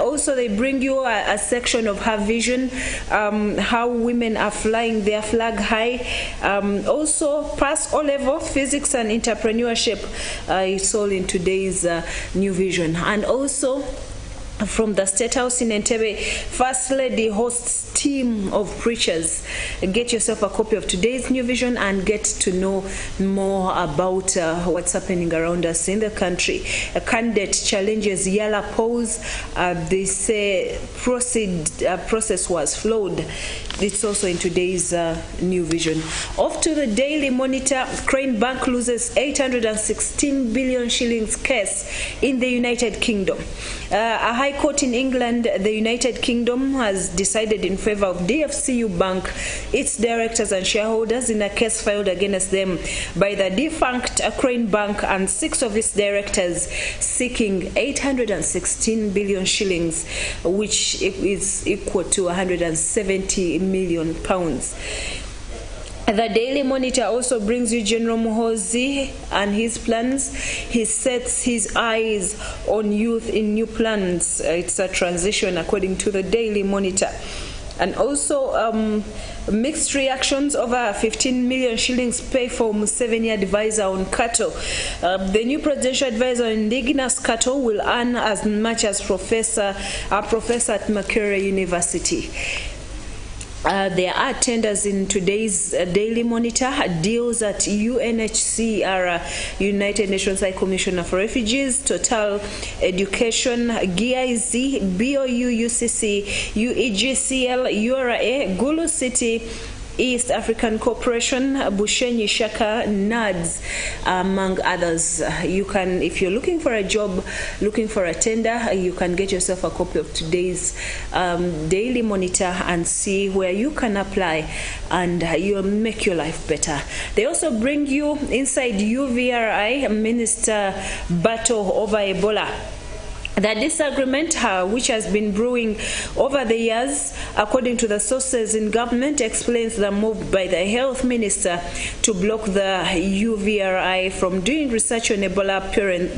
Also, they bring you a section of Her Vision, how women are flying their flag high. Also, Pass O-Level, Physics and Entrepreneurship. It's all in today's New Vision. And also, from the State House in Entebbe, First Lady hosts team of preachers. Get yourself a copy of today's New Vision and get to know more about what's happening around us in the country. A candidate challenges Yala pose. They say process was flawed. It's also in today's New Vision. Off to the Daily Monitor. Crane Bank loses 816 billion shillings case in the United Kingdom. A high court in England, the United Kingdom, has decided in favor of DFCU Bank, its directors and shareholders, in a case filed against them by the defunct Crane Bank and 6 of its directors, seeking 816 billion shillings, which is equal to 170 million pounds. The Daily Monitor also brings you General Muhoozi and his plans. He sets his eyes on youth in new plans. It's a transition, according to the Daily Monitor. And also mixed reactions over 15 million shillings pay for Museveni advisor on cattle. The new presidential advisor on indigenous cattle will earn as much as a professor at Makerere University. There are tenders in today's Daily Monitor. Deals at UNHCR, United Nations High Commissioner for Refugees, Total Education, GIZ, BOU, UCC, UEGCL, URA, Gulu City, East African Corporation, Bushenyi Shaka, NADS, among others. You can, if you're looking for a job, looking for a tender, you can get yourself a copy of today's Daily Monitor and see where you can apply, and you'll make your life better. They also bring you inside UVRI, Minister battle over Ebola. The disagreement, which has been brewing over the years, according to the sources in government, explains the move by the health minister to block the UVRI from doing research on Ebola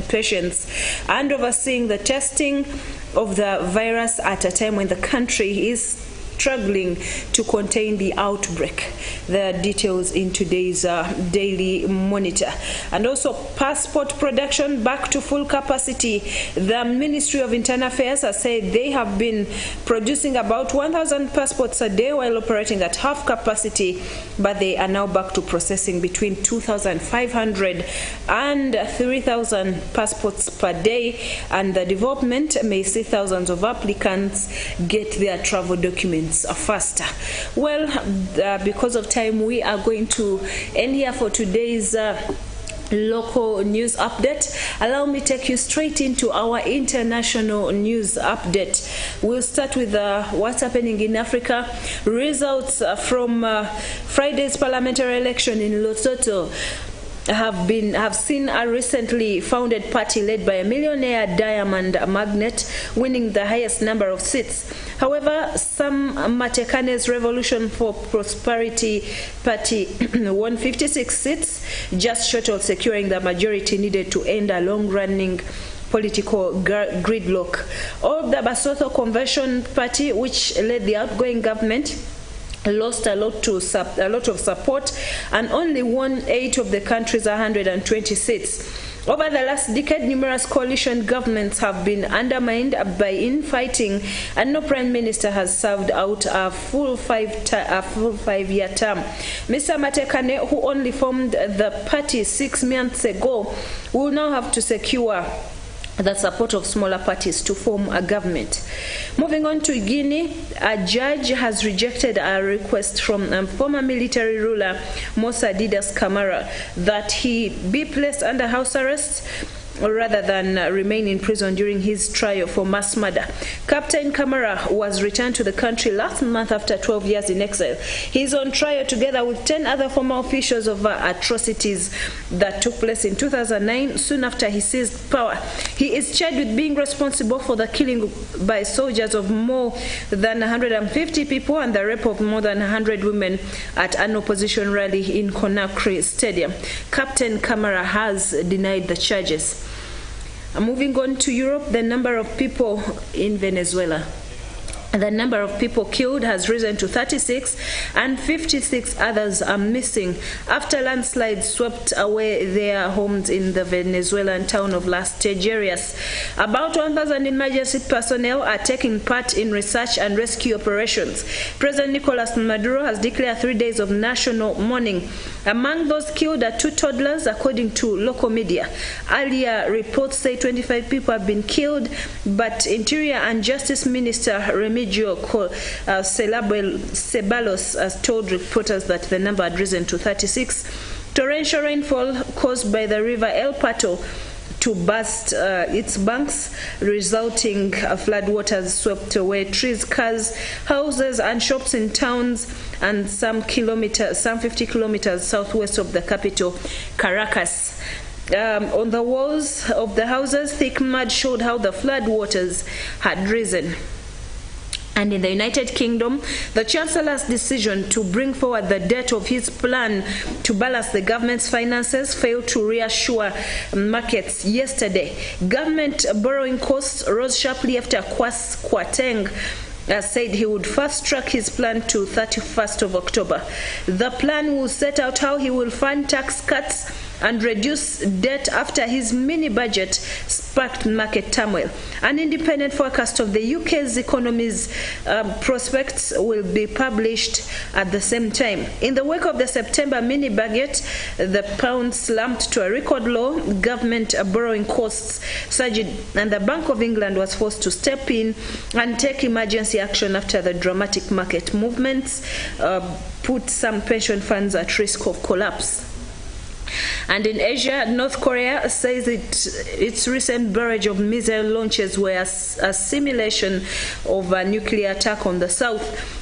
patients and overseeing the testing of the virus at a time when the country is struggling to contain the outbreak. The details in today's Daily Monitor. And also, passport production back to full capacity. The Ministry of Internal Affairs has said they have been producing about 1,000 passports a day while operating at half capacity, but they are now back to processing between 2,500 and 3,000 passports per day, and the development may see thousands of applicants get their travel documents faster. Well, because of time, we are going to end here for today's local news update. Allow me to take you straight into our international news update. We'll start with what's happening in Africa. Results from Friday's parliamentary election in Lesotho have seen a recently founded party led by a millionaire diamond magnate winning the highest number of seats. However, Sam Matekane's Revolution for Prosperity Party won 56 seats, just short of securing the majority needed to end a long-running political gridlock. All the Basotho Conversion Party, which led the outgoing government, lost a lot of support and only won 8 of the country's 120 seats. Over the last decade, numerous coalition governments have been undermined by infighting, and no prime minister has served out a full 5-year term. Mr. Matekane, who only formed the party 6 months ago, will now have to secure the support of smaller parties to form a government. Moving on to Guinea, a judge has rejected a request from former military ruler Musa Didas Camara that he be placed under house arrest rather than remain in prison during his trial for mass murder. Captain Camara was returned to the country last month after 12 years in exile. He is on trial together with 10 other former officials of atrocities that took place in 2009, soon after he seized power. He is charged with being responsible for the killing by soldiers of more than 150 people and the rape of more than 100 women at an opposition rally in Conakry Stadium. Captain Camara has denied the charges. Moving on to Europe, the number of people in Venezuela. The number of people killed has risen to 36 and 56 others are missing after landslides swept away their homes in the Venezuelan town of Las Tejerías. About 1,000 emergency personnel are taking part in research and rescue operations. President Nicolas Maduro has declared 3 days of national mourning. Among those killed are 2 toddlers, according to local media. Earlier reports say 25 people have been killed, but Interior and Justice Minister Remigio Ceballos has told reporters that the number had risen to 36. Torrential rainfall caused by the river El Pato to burst its banks, resulting floodwaters swept away trees, cars, houses and shops in towns and some 50 kilometers southwest of the capital, Caracas. On the walls of the houses, thick mud showed how the floodwaters had risen. And in the United Kingdom, the Chancellor's decision to bring forward the date of his plan to balance the government's finances failed to reassure markets yesterday. Government borrowing costs rose sharply after Kwarteng said he would fast-track his plan to 31st of October. The plan will set out how he will fund tax cuts and reduce debt after his mini-budget sparked market turmoil. An independent forecast of the UK's economy's prospects will be published at the same time. In the wake of the September mini-budget, the pound slumped to a record low, government borrowing costs surged, and the Bank of England was forced to step in and take emergency action after the dramatic market movements put some pension funds at risk of collapse. And in Asia, North Korea says its recent barrage of missile launches were a simulation of a nuclear attack on the south.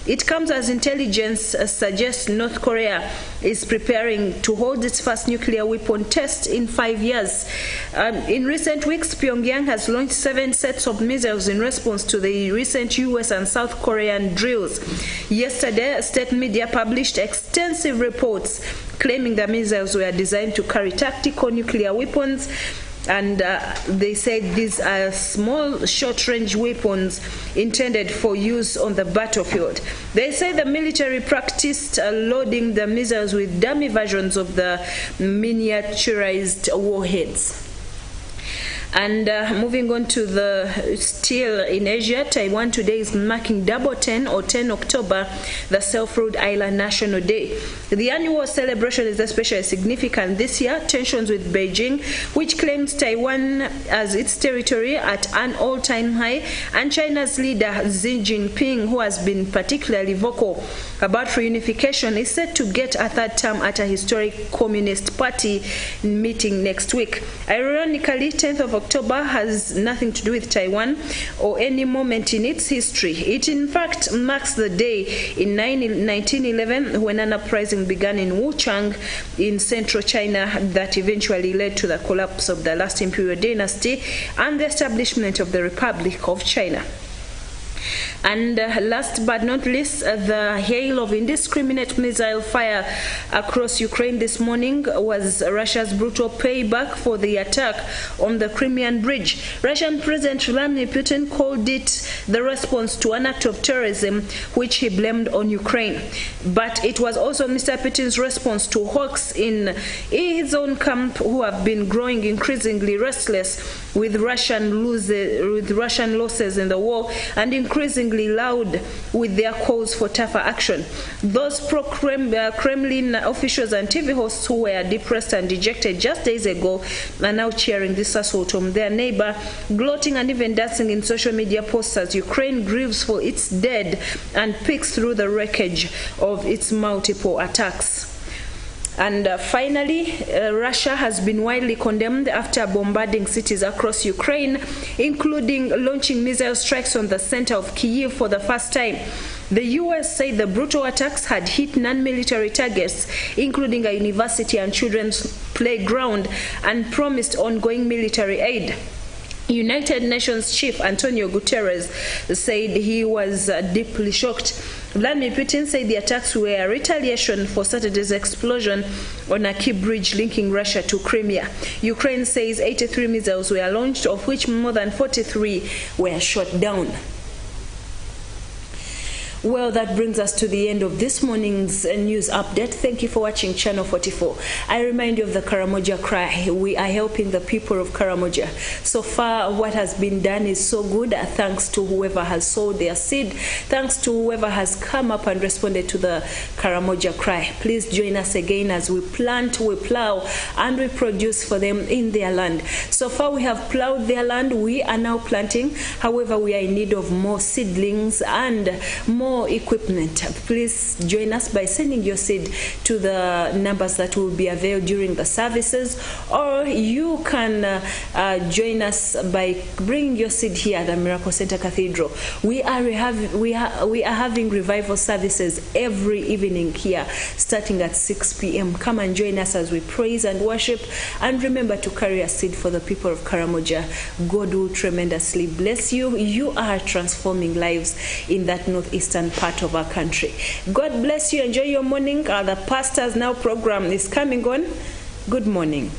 It comes as intelligence suggests North Korea is preparing to hold its first nuclear weapon test in 5 years. In recent weeks, Pyongyang has launched 7 sets of missiles in response to the recent US and South Korean drills. Yesterday, state media published extensive reports claiming the missiles were designed to carry tactical nuclear weapons, and they said these are small short-range weapons intended for use on the battlefield. They say the military practiced loading the missiles with dummy versions of the miniaturized warheads. And moving on to still in Asia, Taiwan today is marking Double 10 or 10 October, the Self-Ruled Island National Day. The annual celebration is especially significant this year. Tensions with Beijing, which claims Taiwan as its territory at an all-time high, and China's leader Xi Jinping, who has been particularly vocal about reunification, is set to get a third term at a historic Communist Party meeting next week. Ironically, 10th of October has nothing to do with Taiwan or any moment in its history. It in fact marks the day in 1911 when an uprising began in Wuchang in central China that eventually led to the collapse of the last imperial dynasty and the establishment of the Republic of China. And last but not least, the hail of indiscriminate missile fire across Ukraine this morning was Russia's brutal payback for the attack on the Crimean Bridge. Russian President Vladimir Putin called it the response to an act of terrorism, which he blamed on Ukraine. But it was also Mr. Putin's response to hawks in his own camp who have been growing increasingly restless with Russian losses in the war and increasingly loud with their calls for tougher action. Those pro-Kremlin officials and TV hosts who were depressed and dejected just days ago are now cheering this assault on their neighbor, gloating and even dancing in social media posts as Ukraine grieves for its dead and picks through the wreckage of its multiple attacks. And finally, Russia has been widely condemned after bombarding cities across Ukraine, including launching missile strikes on the center of Kyiv for the first time. The US said the brutal attacks had hit non-military targets, including a university and children's playground, and promised ongoing military aid. United Nations Chief Antonio Guterres said he was deeply shocked Vladimir Putin said the attacks were a retaliation for Saturday's explosion on a key bridge linking Russia to Crimea. Ukraine says 83 missiles were launched, of which more than 43 were shot down. Well, that brings us to the end of this morning's news update. Thank you for watching Channel 44. I remind you of the Karamoja cry. We are helping the people of Karamoja. So far, what has been done is so good. Thanks to whoever has sowed their seed. Thanks to whoever has come up and responded to the Karamoja cry. Please join us again as we plant, we plow, and we produce for them in their land. So far, we have plowed their land. We are now planting. However, we are in need of more seedlings and more equipment. Please join us by sending your seed to the numbers that will be available during the services, or you can join us by bringing your seed here at the Miracle Center Cathedral. We are having revival services every evening here starting at 6 p.m. Come and join us as we praise and worship, and remember to carry a seed for the people of Karamoja. God will tremendously bless you. You are transforming lives in that northeastern part of our country. God bless you. Enjoy your morning. The Pastors Now program is coming on. Good morning.